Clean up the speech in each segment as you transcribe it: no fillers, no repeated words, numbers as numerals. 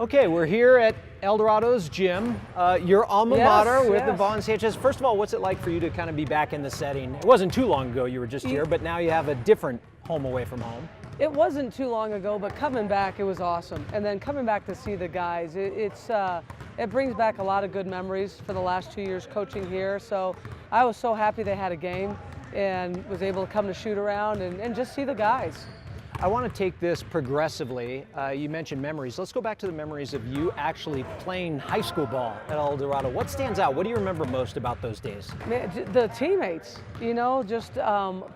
Okay, we're here at Eldorado's gym, your alma mater with Yvonne Sanchez. First of all, what's it like for you to kind of be back in the setting? It wasn't too long ago you were just here, but now you have a different home away from home. It wasn't too long ago, but coming back, it was awesome. And then coming back to see the guys, it brings back a lot of good memories for the last 2 years coaching here. So I was so happy they had a game and was able to come to shoot around and just see the guys. I want to take this progressively. You mentioned memories. Let's go back to the memories of you actually playing high school ball at El Dorado. What stands out? What do you remember most about those days? The teammates, you know, just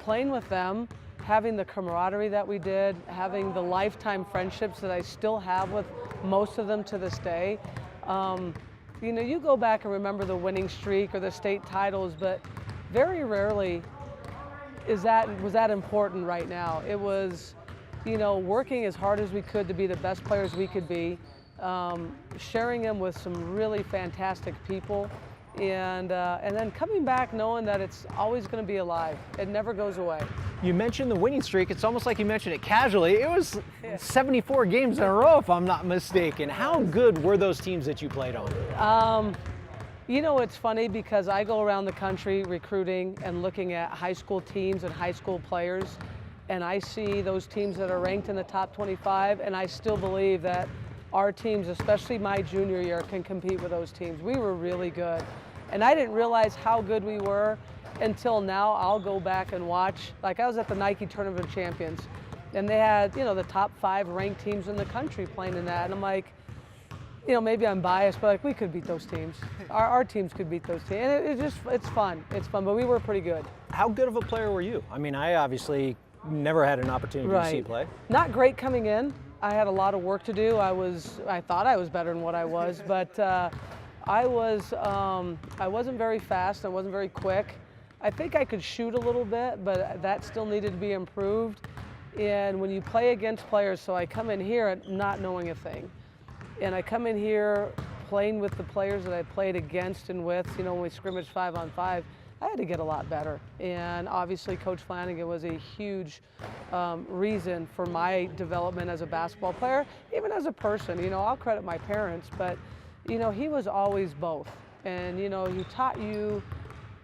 playing with them, having the camaraderie that we did, having the lifetime friendships that I still have with most of them to this day. You know, you go back and remember the winning streak or the state titles, but very rarely was that important right now. It was, you know, working as hard as we could to be the best players we could be, sharing them with some really fantastic people, and then coming back knowing that it's always going to be alive. It never goes away. You mentioned the winning streak. It's almost like you mentioned it casually. It was 74 games in a row, if I'm not mistaken. How good were those teams that you played on? You know, it's funny because I go around the country recruiting and looking at high school teams and high school players, and I see those teams that are ranked in the top 25, and I still believe that our teams, especially my junior year, can compete with those teams. We were really good. And I didn't realize how good we were until now. I'll go back and watch. Like, I was at the Nike Tournament of Champions, and they had, you know, the top 5 ranked teams in the country playing in that. And I'm like, you know, maybe I'm biased, but like, we could beat those teams. Our teams could beat those teams. And it's fun. It's fun, but we were pretty good. How good of a player were you? I mean, I obviously never had an opportunity to see you play. Not great coming in. I had a lot of work to do. I thought I was better than what I was, but I wasn't very fast. I wasn't very quick. I think I could shoot a little bit, but that still needed to be improved. And when you play against players, so I come in here not knowing a thing. And I come in here playing with the players that I played against and with, you know, when we scrimmaged 5-on-5, I had to get a lot better. And obviously Coach Flanagan was a huge reason for my development as a basketball player, even as a person. You know, I'll credit my parents, but, you know, he was always both. And, you know, he taught you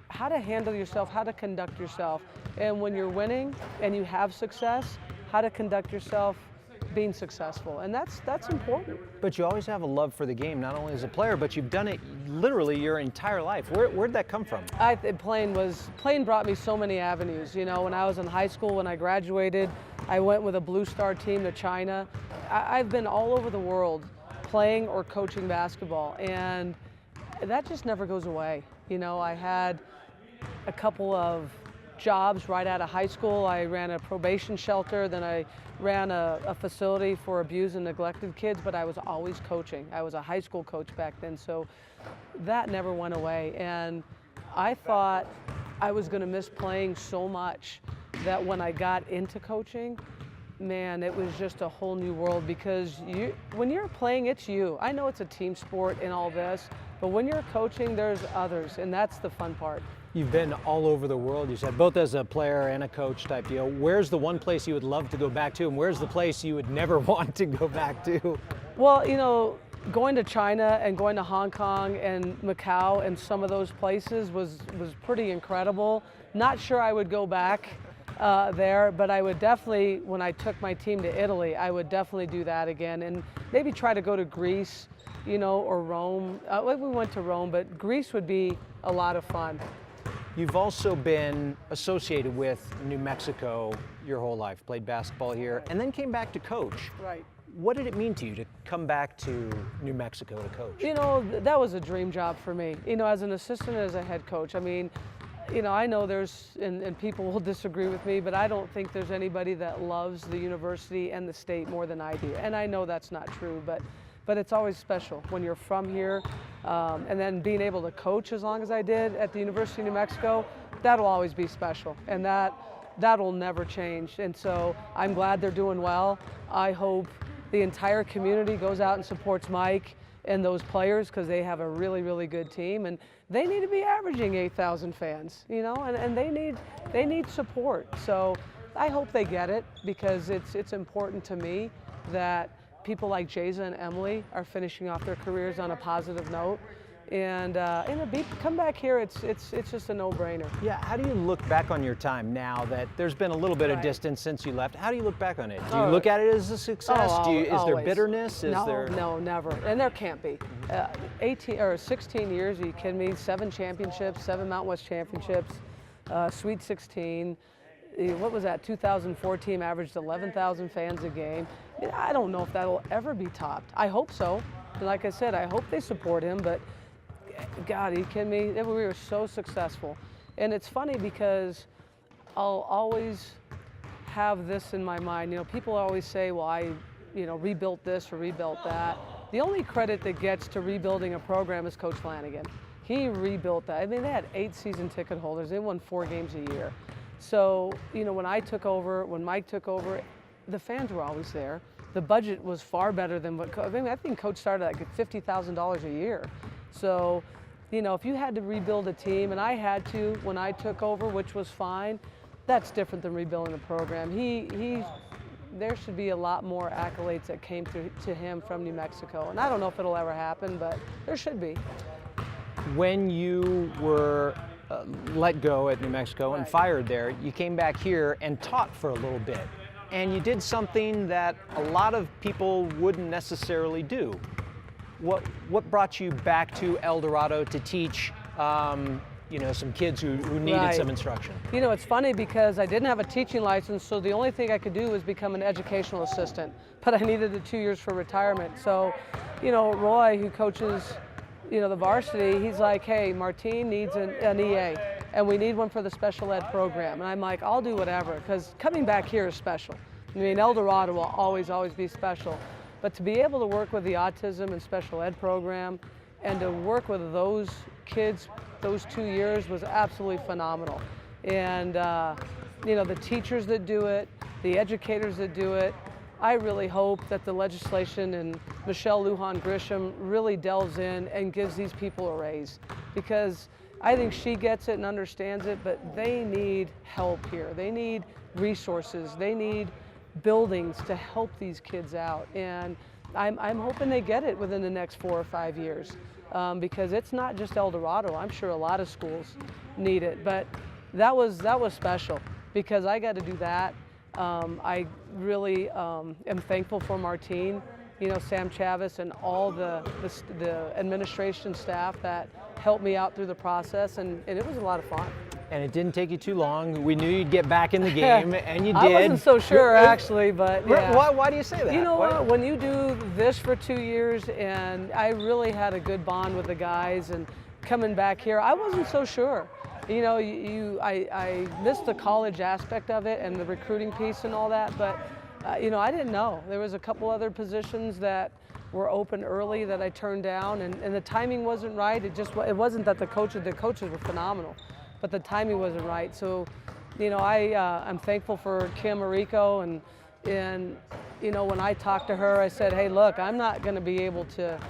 how to handle yourself, how to conduct yourself. And when you're winning and you have success, how to conduct yourself being successful, and that's important. But you always have a love for the game, not only as a player, but you've done it literally your entire life. Where'd that come from? Playing brought me so many avenues. You know, when I was in high school, when I graduated, I went with a Blue Star team to China. I've been all over the world playing or coaching basketball, and that just never goes away. You know, I had a couple of jobs right out of high school. I ran a probation shelter, then I ran a facility for abused and neglected kids, but I was always coaching. I was a high school coach back then, so that never went away. And I thought I was going to miss playing so much that when I got into coaching, man, it was just a whole new world, because when you're playing, it's you. I know it's a team sport and all this, but when you're coaching, there's others, and that's the fun part. You've been all over the world, you said, both as a player and a coach type deal. Where's the one place you would love to go back to, and where's the place you would never want to go back to? Well, you know, going to China and going to Hong Kong and Macau and some of those places was pretty incredible. Not sure I would go back there, but I would definitely, when I took my team to Italy, I would definitely do that again, and maybe try to go to Greece, you know, or Rome. We went to Rome, but Greece would be a lot of fun. You've also been associated with New Mexico your whole life, played basketball here, and then came back to coach. Right. What did it mean to you to come back to New Mexico to coach? You know, that was a dream job for me. You know, as an assistant, as a head coach. I mean, you know, I know there's, and people will disagree with me, but I don't think there's anybody that loves the university and the state more than I do. And I know that's not true, but it's always special when you're from here. And then being able to coach as long as I did at the University of New Mexico, that'll always be special. And that'll never change. And so I'm glad they're doing well. I hope the entire community goes out and supports Mike and those players, because they have a really, really good team, and they need to be averaging 8,000 fans, you know, and they need support. So I hope they get it, because it's important to me that people like Jayza and Emily are finishing off their careers on a positive note. And come back here, it's just a no-brainer. Yeah, how do you look back on your time now that there's been a little bit of distance since you left? How do you look back on it? Do you look at it as a success? Is there bitterness? No, never. And there can't be. 18 or 16 years, are you kidding me? 7 championships, 7 Mountain West championships, Sweet 16. What was that? 2014 averaged 11,000 fans a game. I mean, I don't know if that'll ever be topped. I hope so. And like I said, I hope they support him, but God, are you kidding me? We were so successful. And it's funny because I'll always have this in my mind. You know, people always say, well, I rebuilt this or rebuilt that. The only credit that gets to rebuilding a program is Coach Flanagan. He rebuilt that. I mean, they had 8 season ticket holders. They won 4 games a year. So, you know, when Mike took over, the fans were always there. The budget was far better than I think Coach started at $50,000 a year. So, you know, if you had to rebuild a team, and I had to when I took over, which was fine, that's different than rebuilding the program. There should be a lot more accolades that came to him from New Mexico. And I don't know if it'll ever happen, but there should be. When you were let go at New Mexico and fired there, you came back here and taught for a little bit. And you did something that a lot of people wouldn't necessarily do. What brought you back to El Dorado to teach, you know, some kids who needed some instruction? You know, it's funny because I didn't have a teaching license, so the only thing I could do was become an educational assistant. But I needed the 2 years for retirement. So, you know, Roy, who coaches, you know, the varsity, he's like, hey, Martine needs an EA, and we need one for the special ed program. And I'm like, I'll do whatever, because coming back here is special. I mean, El Dorado will always be special. But to be able to work with the autism and special ed program and to work with those kids those 2 years was absolutely phenomenal. And, you know, the teachers that do it, the educators that do it, I really hope that the legislation and Michelle Lujan Grisham really delves in and gives these people a raise, because I think she gets it and understands it, but they need help here. They need resources. They need buildings to help these kids out. And I'm hoping they get it within the next 4 or 5 years, because it's not just El Dorado. I'm sure a lot of schools need it, but that was special because I got to do that. I really am thankful for Martine, you know, Sam Chavis and all the administration staff that helped me out through the process, and it was a lot of fun. And it didn't take you too long. We knew you'd get back in the game, and you did. I wasn't so sure, actually, but yeah. Why do you say that? You know what? When you do this for 2 years, and I really had a good bond with the guys, and coming back here, I wasn't so sure. You know, I missed the college aspect of it and the recruiting piece and all that, but you know, I didn't know. There was a couple other positions that were open early that I turned down, and the timing wasn't right. It wasn't that the coaches were phenomenal, but the timing wasn't right. So, you know, I'm thankful for Kim Arico, and you know, when I talked to her, I said, hey, look, I'm not going to be able to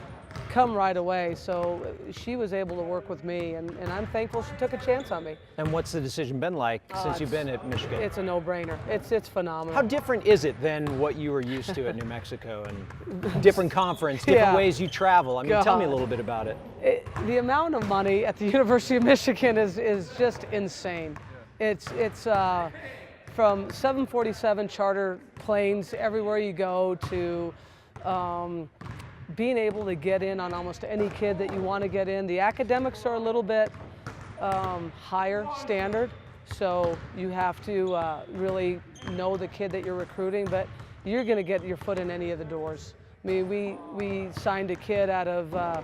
come right away. So she was able to work with me, and I'm thankful she took a chance on me. And what's the decision been like since you've been at Michigan? It's a no-brainer. It's phenomenal. How different is it than what you were used to at New Mexico, and different conference, different ways you travel? I mean, tell me a little bit about it. The amount of money at the University of Michigan is just insane. It's from 747 charter planes everywhere you go to being able to get in on almost any kid that you want to get in. The academics are a little bit higher standard, so you have to really know the kid that you're recruiting, but you're going to get your foot in any of the doors. I mean, we signed a kid out of,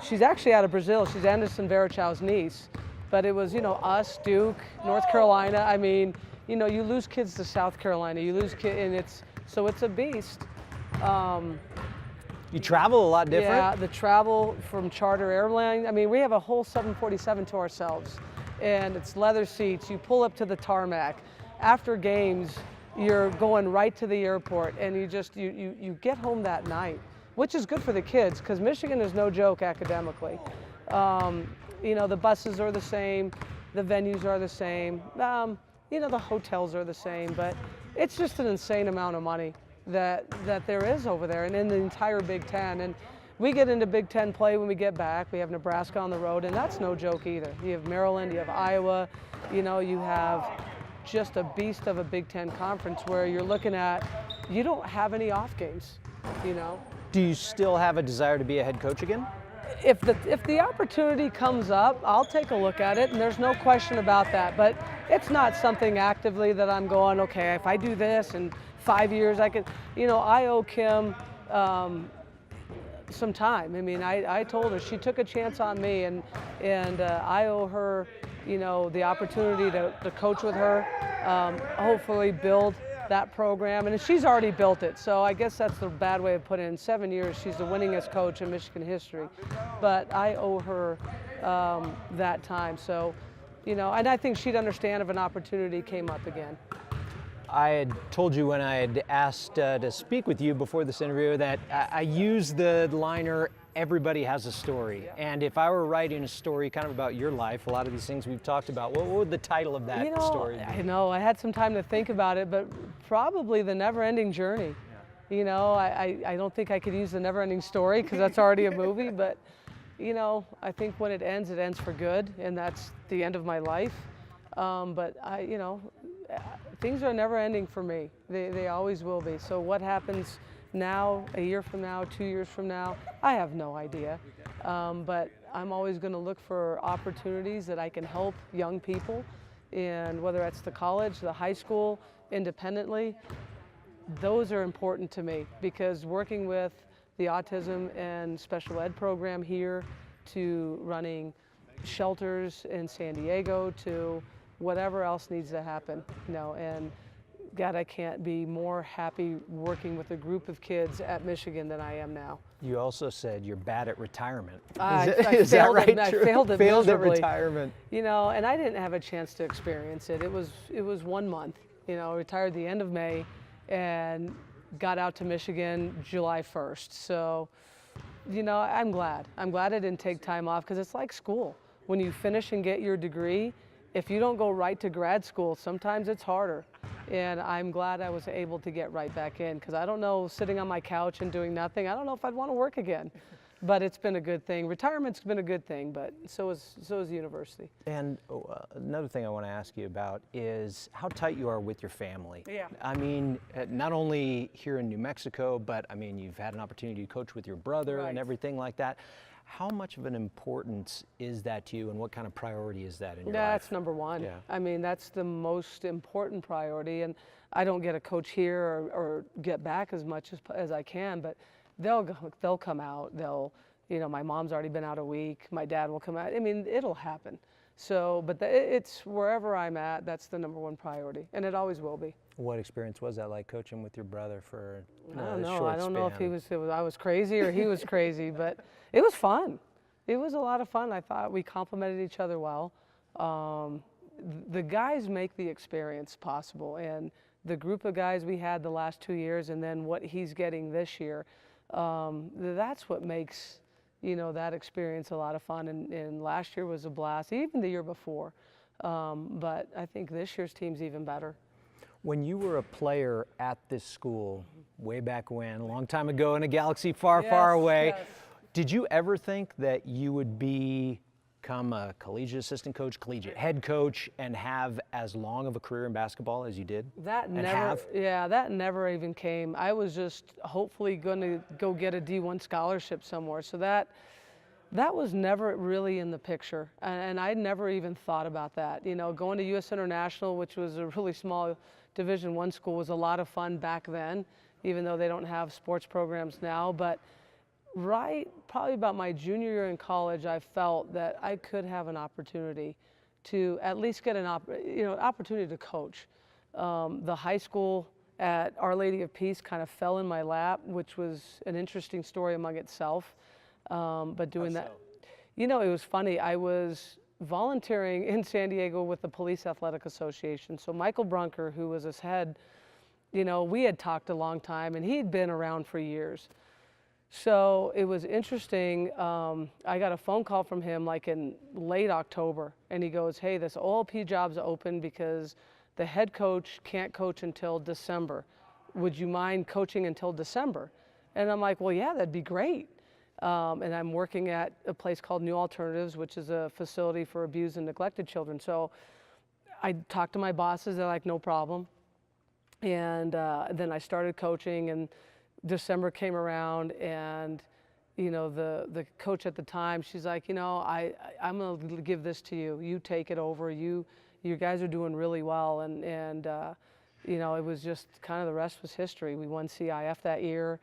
she's actually out of Brazil. She's Anderson Verichow's niece, but it was, you know, us, Duke, North Carolina. I mean, you know, you lose kids to South Carolina, you lose kids, and it's a beast. You travel a lot different? Yeah, the travel from charter airline. I mean, we have a whole 747 to ourselves, and it's leather seats. You pull up to the tarmac. After games, you're going right to the airport, and you get home that night, which is good for the kids, because Michigan is no joke academically. You know, the buses are the same, the venues are the same, you know, the hotels are the same, but it's just an insane amount of money. that there is over there and in the entire Big Ten. And we get into Big Ten play when we get back. We have Nebraska on the road, and that's no joke either. You have Maryland, you have Iowa, you know, you have just a beast of a Big Ten conference where you're looking at, you don't have any off games, you know. Do you still have a desire to be a head coach again? If the opportunity comes up, I'll take a look at it, and there's no question about that. But it's not something actively that I'm going, okay, if I do this in 5 years, I can, you know, I owe Kim some time. I mean, I told her, she took a chance on me, and I owe her, you know, the opportunity to coach with her, hopefully build that program, and she's already built it. So I guess that's the bad way of putting it. In 7 years, she's the winningest coach in Michigan history. But I owe her that time. So, you know, and I think she'd understand if an opportunity came up again. I had told you when I had asked to speak with you before this interview that I use the liner, everybody has a story. And if I were writing a story kind of about your life, a lot of these things we've talked about, what would the title of that story be? I know, I had some time to think about it, but probably The Never-Ending Journey. Yeah. You know, I don't think I could use The Never-Ending Story because that's already a movie, but, you know, I think when it ends for good, and that's the end of my life. But you know, things are never ending for me. They always will be. So what happens now, a year from now, 2 years from now, I have no idea. But I'm always going to look for opportunities that I can help young people, and whether that's the college, the high school, independently, those are important to me, because working with the autism and special ed program here, to running shelters in San Diego, to whatever else needs to happen, you know, and God, I can't be more happy working with a group of kids at Michigan than I am now. You also said you're bad at retirement. Is that right? I failed it Failed at miserably. retirement. You know, and I didn't have a chance to experience it. It was 1 month. You know, retired the end of May and got out to Michigan July 1st. So, you know, I'm glad. I'm glad I didn't take time off, because it's like school. When you finish and get your degree, if you don't go right to grad school, sometimes it's harder. And I'm glad I was able to get right back in, because I don't know, sitting on my couch and doing nothing, I don't know if I'd want to work again. But it's been a good thing. Retirement's been a good thing, but so is university. And another thing I want to ask you about is how tight you are with your family. Yeah. I mean, not only here in New Mexico, but I mean, you've had an opportunity to coach with your brother and everything like that. How much of an importance is that to you, and what kind of priority is that in your life? That's number one. Yeah. I mean, that's the most important priority, and I don't get to coach here or get back as much as I can, but they'll come out. They'll, you know, my mom's already been out a week. My dad will come out. I mean, it'll happen. So, but it's wherever I'm at, that's the number one priority, and it always will be. What experience was that like, coaching with your brother for I don't know. short I don't know span? if I was crazy or he was crazy, but it was fun. It was a lot of fun. I thought we complemented each other well. The guys make the experience possible, and the group of guys we had the last 2 years, and then what he's getting this year, that's what makes, you know, that experience a lot of fun. And last year was a blast, even the year before. But I think this year's team's even better. When you were a player at this school, way back when, a long time ago in a galaxy far, far away, did you ever think that you would become a collegiate assistant coach, collegiate head coach, and have as long of a career in basketball as you did? That never even came. I was just hopefully going to go get a D1 scholarship somewhere. So that was never really in the picture, and I never even thought about that. You know, going to U.S. International, which was a really small Division I school, was a lot of fun back then, even though they don't have sports programs now. But probably about my junior year in college, I felt that I could have an opportunity to at least get an opportunity to coach. The high school at Our Lady of Peace kind of fell in my lap, which was an interesting story among itself. But doing that, you know, it was funny. I was volunteering in San Diego with the Police Athletic Association. So Michael Brunker, who was his head, you know, we had talked a long time, and he'd been around for years. So it was interesting. I got a phone call from him like in late October, and he goes, "Hey, this OLP job's open because the head coach can't coach until December. would you mind coaching until December? And I'm like, well, yeah, that'd be great. And I'm working at a place called New Alternatives, which is a facility for abused and neglected children. So I talked to my bosses, they're like, no problem. And then I started coaching, and December came around, and you know, the coach at the time, she's like, you know, I'm gonna give this to you. You take it over. You guys are doing really well. And you know, it was just kind of the rest was history. We won CIF that year.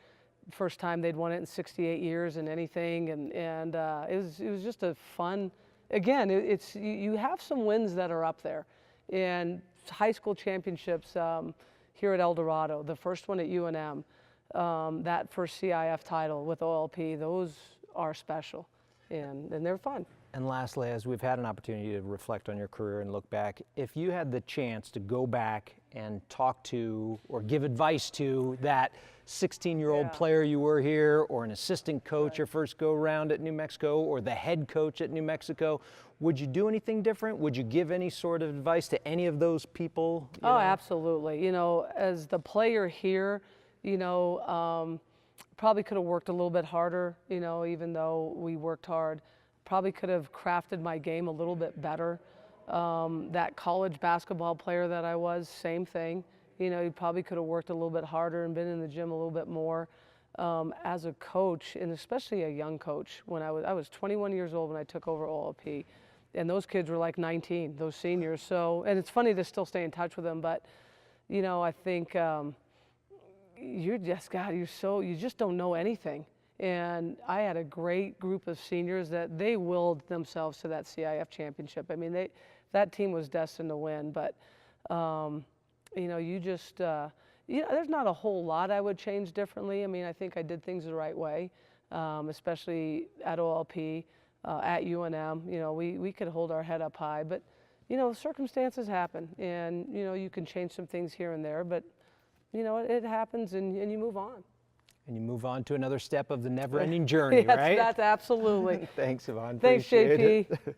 First time they'd won it in 68 years in anything, and it was just a fun. Again, it's you have some wins that are up there, and high school championships here at El Dorado, the first one at UNM, that first CIF title with OLP, those are special, and they're fun. And lastly, as we've had an opportunity to reflect on your career and look back, if you had the chance to go back and talk to or give advice to that 16-year-old player you were here, or an assistant coach your first go-round at New Mexico, or the head coach at New Mexico, would you do anything different? Would you give any sort of advice to any of those people? Oh, absolutely. You know, as the player here, you know, probably could have worked a little bit harder, you know, even though we worked hard. Probably could have crafted my game a little bit better. That college basketball player that I was, same thing. You know, you probably could have worked a little bit harder and been in the gym a little bit more. As a coach, and especially a young coach, when I was 21 years old when I took over OLP, and those kids were like 19, those seniors. So, and it's funny to still stay in touch with them, but you know, I think you're just, God, you just don't know anything. And I had a great group of seniors that they willed themselves to that CIF championship. I mean, that team was destined to win, but you know, you just, you know, there's not a whole lot I would change differently. I mean, I think I did things the right way, especially at OLP, at UNM. You know, we could hold our head up high, but you know, circumstances happen, and you know, you can change some things here and there, but you know, it happens, and you move on. And you move on to another step of the never-ending journey, right? That's absolutely. Thanks, Yvonne. Thanks, Appreciate JP. it.